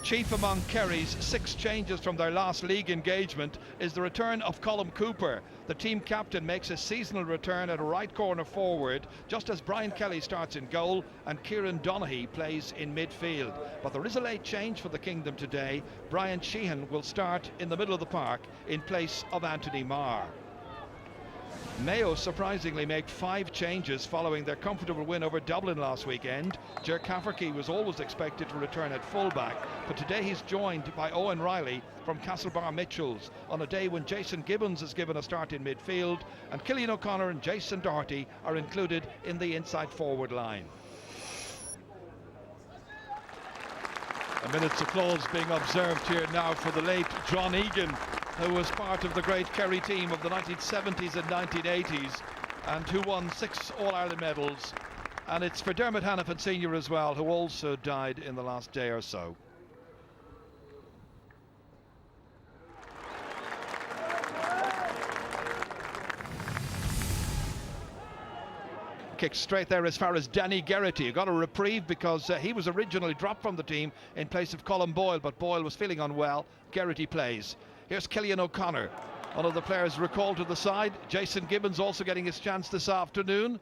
Chief among Kerry's 6 changes from their last league engagement is the return of Colm Cooper. The team captain makes a seasonal return at a right corner forward, just as Brian Kelly starts in goal and Kieran Donaghy plays in midfield. But there is a late change for the Kingdom today. Brian Sheehan will start in the middle of the park in place of Anthony Marr. Mayo surprisingly make 5 changes following their comfortable win over Dublin last weekend. Ger Cafferty was always expected to return at fullback, but today he's joined by Owen Riley from Castlebar Mitchells on a day when Jason Gibbons is given a start in midfield and Cillian O'Connor and Jason Doherty are included in the inside forward line. A minute's applause being observed here now for the late John Egan, who was part of the great Kerry team of the 1970s and 1980s and who won 6 All-Ireland medals. And it's for Dermot Hanifin Sr. as well, who also died in the last day or so. Kick straight there as far as Danny Geraghty, who got a reprieve because he was originally dropped from the team in place of Colm Boyle, but Boyle was feeling unwell. Geraghty plays. Here's Cillian O'Connor, one of the players recalled to the side. Jason Gibbons also getting his chance this afternoon.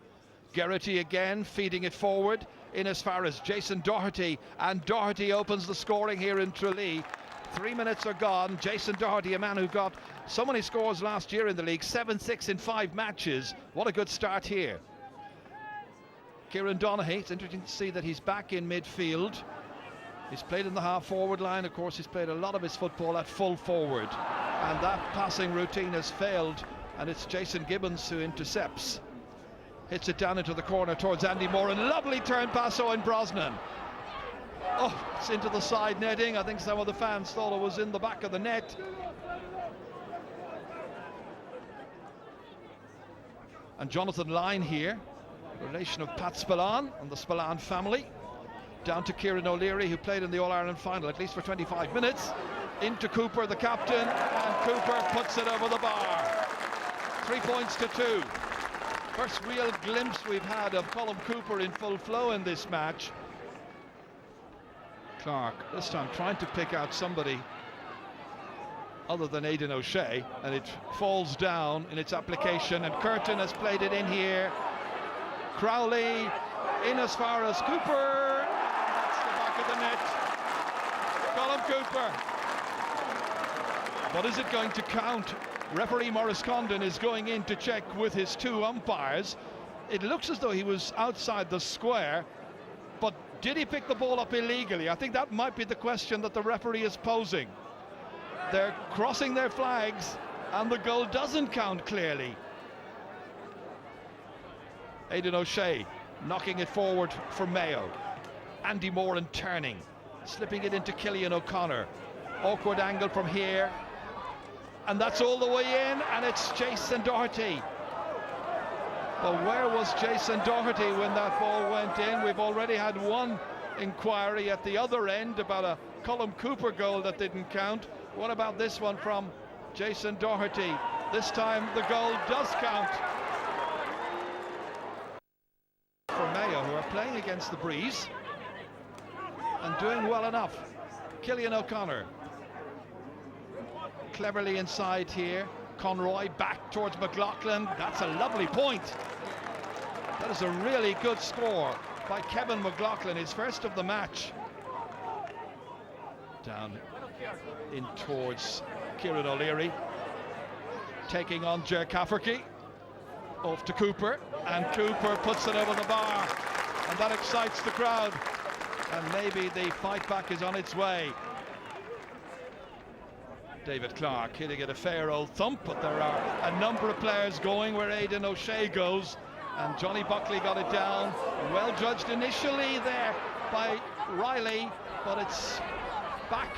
Geraghty again feeding it forward in as far as Jason Doherty, and Doherty opens the scoring here in Tralee. 3 minutes are gone. Jason Doherty, a man who got so many scores last year in the league, 7-6 in 5 matches. What a good start here. Kieran Donaghy, it's interesting to see that he's back in midfield. He's played in the half-forward line. Of course, he's played a lot of his football at full forward. And that passing routine has failed, and it's Jason Gibbons who intercepts. Hits it down into the corner towards Andy Moore, and lovely turn pass Owen Brosnan. Oh, it's into the side netting. I think some of the fans thought it was in the back of the net. And Jonathan Lyne here, relation of Pat Spillane and the Spillane family. Down to Kieran O'Leary, who played in the All-Ireland final, at least for 25 minutes. Into Cooper, the captain, and Cooper puts it over the bar. 3 points to 2. First real glimpse we've had of Colm Cooper in full flow in this match. Clark, this time trying to pick out somebody other than Aidan O'Shea, and it falls down in its application, and Curtin has played it in here. Crowley in as far as Cooper. Of the net. Colm Cooper. But is it going to count? Referee Maurice Condon is going in to check with his 2 umpires. It looks as though he was outside the square, but did he pick the ball up illegally? I think that might be the question that the referee is posing. They're crossing their flags and the goal doesn't count clearly. Aidan O'Shea knocking it forward for Mayo. Andy Moore and turning, slipping it into Cillian O'Connor. Awkward angle from here, and that's all the way in, and it's Jason Doherty. But where was Jason Doherty when that ball went in? We've already had one inquiry at the other end about a Colm Cooper goal that didn't count. What about this one from Jason Doherty? This time the goal does count. For Mayo, who are playing against the breeze and doing well enough. Cillian O'Connor cleverly inside here. Conroy back towards McLaughlin. That's a lovely point. That is a really good score by Kevin McLaughlin, his first of the match. Down in towards Kieran O'Leary, taking on Ger Cafferty. Off to Cooper, and Cooper puts it over the bar, and that excites the crowd. And maybe the fight back is on its way. David Clark hitting it a fair old thump, but there are a number of players going where Aidan O'Shea goes, and Johnny Buckley got it down. Well judged initially there by Riley, but it's back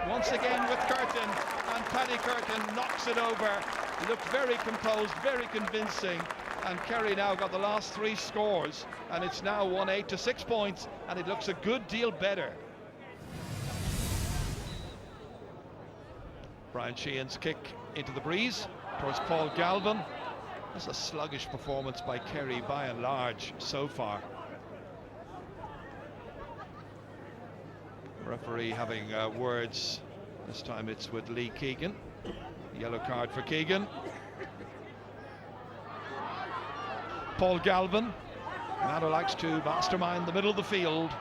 once again with Curtin, and Paddy Curtin knocks it over. He looked very composed, very convincing, and Kerry now got the last 3 scores, and it's now won 8 to 6 points, and it looks a good deal better. Brian Sheehan's kick into the breeze towards Paul Galvin. That's a sluggish performance by Kerry by and large so far. Referee having words. This time it's with Lee Keegan. Yellow card for Keegan. Paul Galvin, man who likes to mastermind the middle of the field,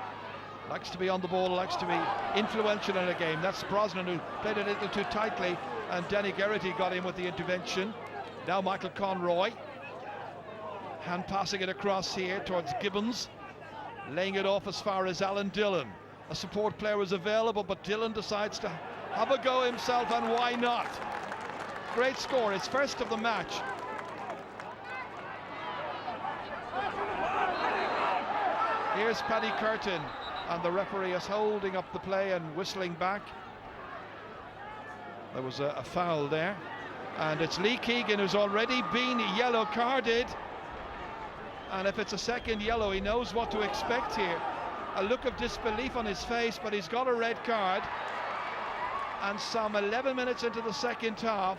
likes to be on the ball, likes to be influential in a game. That's Brosnan, who played a little too tightly, and Danny Geraghty got in with the intervention. Now Michael Conroy, hand passing it across here towards Gibbons, laying it off as far as Alan Dillon. A support player was available, but Dillon decides to have a go himself, and why not? Great score, his first of the match. Here's Paddy Curtin, and the referee is holding up the play and whistling back. There was a foul there, and it's Lee Keegan who's already been yellow carded, and if it's a second yellow, he knows what to expect here. A look of disbelief on his face, but he's got a red card, and some 11 minutes into the second half,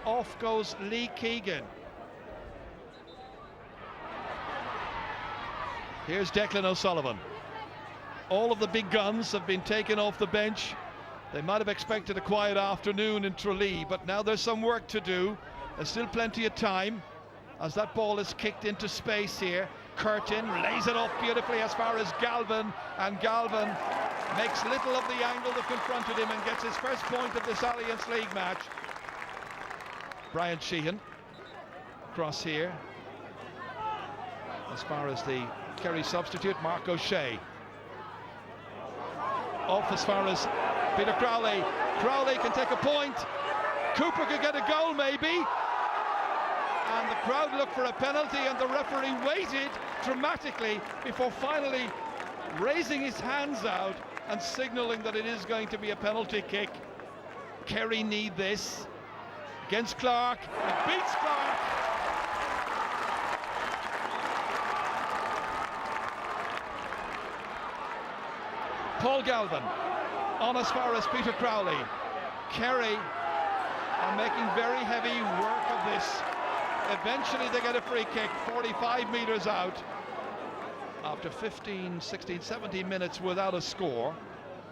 off goes Lee Keegan. Here's Declan O'Sullivan. All of the big guns have been taken off the bench. They might have expected a quiet afternoon in Tralee, but now there's some work to do. There's still plenty of time as that ball is kicked into space here. Curtin lays it off beautifully as far as Galvin, and Galvin makes little of the angle that confronted him and gets his first point of this Alliance League match. Brian Sheehan across here as far as the Kerry substitute, Mark O'Shea. Off as far as Peter Crowley. Crowley can take a point. Cooper could get a goal maybe. And the crowd looked for a penalty, and the referee waited dramatically before finally raising his hands out and signalling that it is going to be a penalty kick. Kerry need this against Clark. It beats Clark. Paul Galvin on as far as Peter Crowley. Kerry are making very heavy work of this. Eventually they get a free kick 45 metres out after 15, 16, 17 minutes without a score.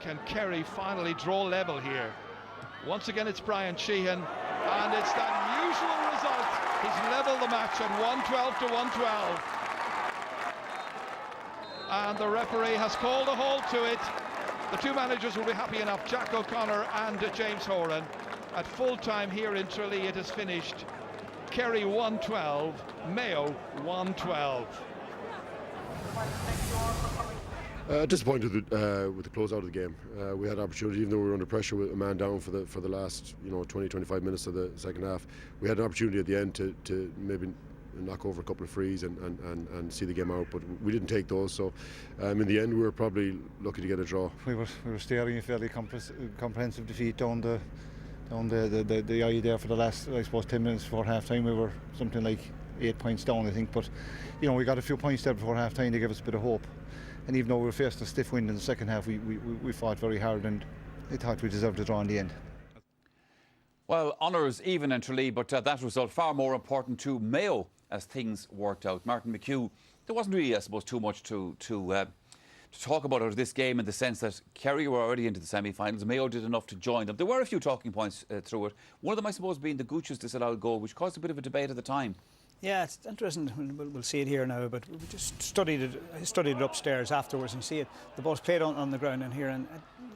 Can Kerry finally draw level here? Once again it's Brian Sheehan, and it's that usual result. He's leveled the match at 112 to 112. And the referee has called a halt to it. The two managers will be happy enough, Jack O'Connor and James Horan. At full time here in Tralee it is finished. Kerry 112, Mayo 112. Disappointed with the close out of the game. We had opportunity, even though we were under pressure with a man down for the last 20-25 minutes of the second half. We had an opportunity at the end to maybe knock over a couple of frees and see the game out, but we didn't take those. So in the end, we were probably lucky to get a draw. We were staring a fairly comprehensive defeat down the eye there for the last, I suppose, 10 minutes before half time. We were something like 8 points down, I think, but we got a few points there before half time to give us a bit of hope. And even though we were faced a stiff wind in the second half, we fought very hard, and I thought we deserved a draw in the end. Well, honours even in Tralee, but that result far more important to Mayo as things worked out. Martin McHugh, there wasn't really, I suppose, too much to talk about out of this game, in the sense that Kerry were already into the semi-finals. Mayo did enough to join them. There were a few talking points through it. One of them, I suppose, being the Gooch's disallowed goal, which caused a bit of a debate at the time. Yeah, it's interesting. We'll see it here now, but we just studied it upstairs afterwards and see it. The ball's played on the ground in here, and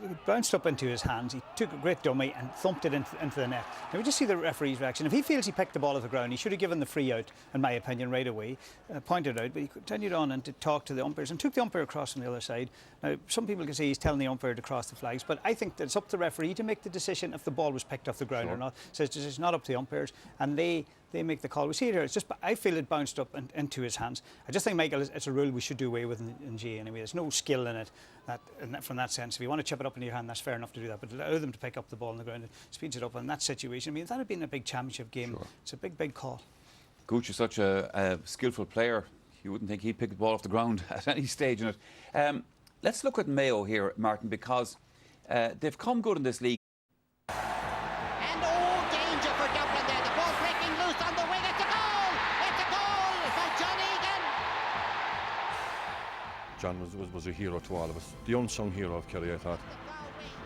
it bounced up into his hands. He took a great dummy and thumped it into the net. Now we just see the referee's reaction. If he feels he picked the ball off the ground, he should have given the free out, in my opinion, right away. Pointed out, but he continued on and to talk to the umpires and took the umpire across on the other side. Now some people can say he's telling the umpire to cross the flags, but I think that it's up to the referee to make the decision if the ball was picked off the ground or not. So it's not up to the umpires, and they make the call. We see it here. It's just, I feel it bounced up into his hands. I just think, Michael, it's a rule we should do away with in G anyway. There's no skill in it from that sense. If you want to chip it up in your hand, that's fair enough to do that, but allow them to pick up the ball on the ground. It speeds it up in that situation. I mean, if that had been a big championship game, it's a big call. Gooch is such a skillful player. You wouldn't think he'd pick the ball off the ground at any stage in it. Let's look at Mayo here, Martin, because they've come good in this league. John was a hero to all of us. The unsung hero of Kerry, I thought.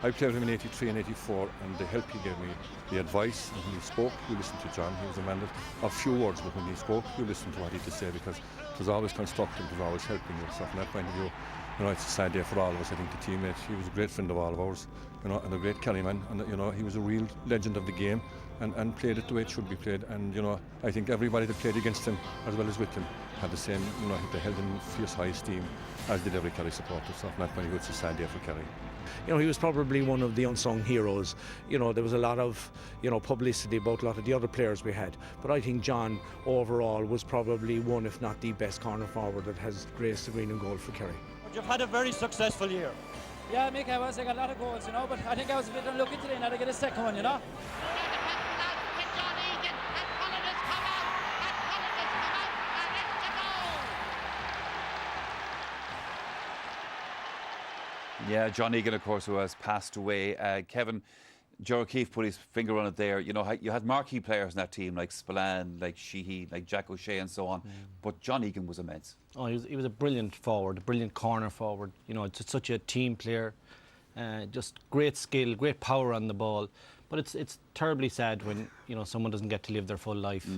I played with him in 83 and 84, and the help he gave me, the advice, and when he spoke, you listened to John. He was a man of few words, but when he spoke, you listened to what he had to say, because it was always constructive, it was always helping you. So from that point of view, you know, it's a sad day for all of us. I think the teammate, he was a great friend of all of ours, you know, and a great Kerry man, and you know, he was a real legend of the game, and played it the way it should be played. And you know, I think everybody that played against him as well as with him had the same, you know, they held him in fierce high esteem, as did every Kerry supporter. So from that point of view, it's a sad day for Kerry. You know, he was probably one of the unsung heroes. You know, there was a lot of, you know, publicity about a lot of the other players we had. But I think John, overall, was probably one, if not the best corner forward that has graced the green and gold for Kerry. But you've had a very successful year. Yeah, Mick, I got a lot of goals, you know, but I think I was a bit unlucky today now to get a second one, you know. Yeah, John Egan, of course, who has passed away. Kevin, Joe O'Keefe put his finger on it there. You know, you had marquee players in that team, like Spillane, like Sheehy, like Jack O'Shea and so on. But John Egan was immense. Oh, he was a brilliant forward, a brilliant corner forward. You know, it's such a team player. Just great skill, great power on the ball. But it's terribly sad when, you know, someone doesn't get to live their full life,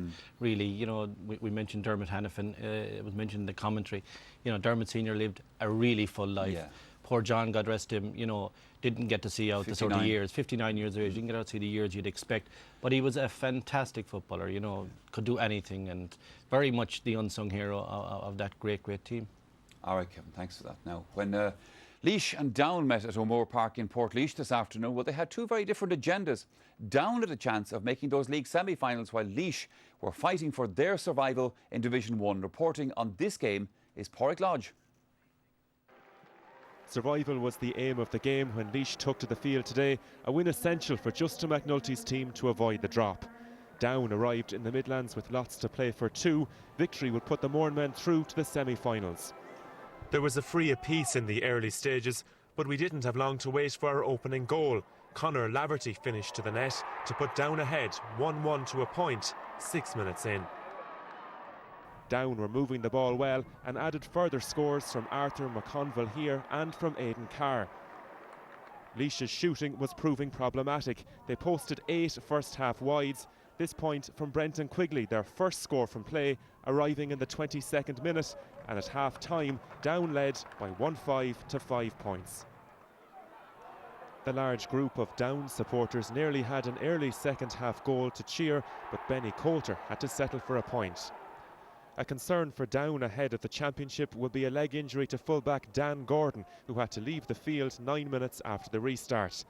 really. You know, we mentioned Dermot Hannafin, it was mentioned in the commentary. You know, Dermot Senior lived a really full life. Yeah. Poor John, God rest him, you know, didn't get to see out 59. The sort of years, 59 years of age, didn't get out to see the years you'd expect. But he was a fantastic footballer, you know, could do anything, and very much the unsung hero of that great, great team. All right, Kevin, thanks for that. Now, when Laois and Down met at O'Moore Park in Portlaoise this afternoon, well, they had two very different agendas. Down had a chance of making those league semi-finals, while Laois were fighting for their survival in Division 1. Reporting on this game is Pádraig Lodge. Survival was the aim of the game when Laois took to the field today, a win essential for Justin McNulty's team to avoid the drop. Down arrived in the Midlands with lots to play for too. Victory would put the Mourne men through to the semi-finals. There was a free apiece in the early stages, but we didn't have long to wait for our opening goal. Conor Laverty finished to the net to put Down ahead 1-1 to a point, 6 minutes in. Down were moving the ball well and added further scores from Arthur McConville here and from Aidan Carr. Laois's shooting was proving problematic. They posted 8 first-half wides. This point from Brenton Quigley, their first score from play, arriving in the 22nd minute, and at half-time, Down led by 1-5 to 5 points. The large group of Down supporters nearly had an early second-half goal to cheer, but Benny Coulter had to settle for a point. A concern for Down ahead of the championship will be a leg injury to fullback Dan Gordon, who had to leave the field 9 minutes after the restart.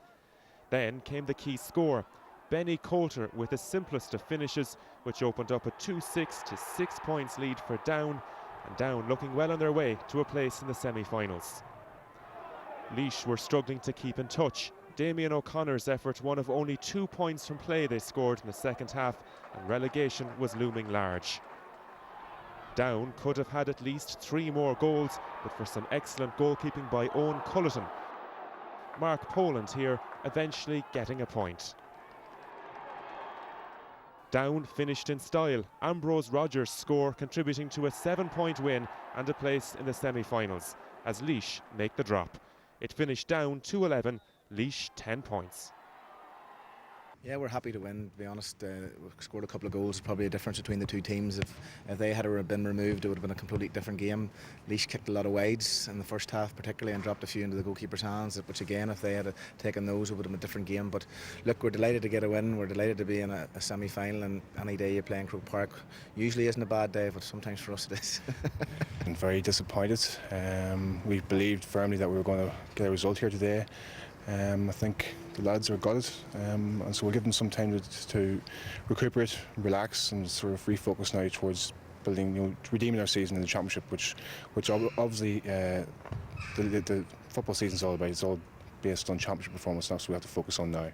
Then came the key score. Benny Coulter with the simplest of finishes, which opened up a 2-6 to 6 points lead for Down, and Down looking well on their way to a place in the semi-finals. Laois were struggling to keep in touch. Damien O'Connor's effort, one of only 2 points from play they scored in the second half, and relegation was looming large. Down could have had at least 3 more goals, but for some excellent goalkeeping by Owen Culleton. Mark Poland here eventually getting a point. Down finished in style. Ambrose Rogers' score contributing to a 7-point win and a place in the semi-finals as Laois make the drop. It finished Down 2-11, Laois 10 points. Yeah, we're happy to win, to be honest. We've scored a couple of goals, probably a difference between the two teams. If they had been removed, it would have been a completely different game. Laois kicked a lot of wides in the first half particularly and dropped a few into the goalkeeper's hands, which again, if they had taken those, it would have been a different game. But look, we're delighted to get a win. We're delighted to be in a semi-final, and any day you play in Croke Park usually isn't a bad day, but sometimes for us it is. I'm very disappointed. We believed firmly that we were going to get a result here today. I think the lads are gutted, and so we'll give them some time to recuperate, relax, and sort of refocus now towards building, redeeming our season in the championship, which obviously the football season's all about. It's all based on championship performance now, so we have to focus on now.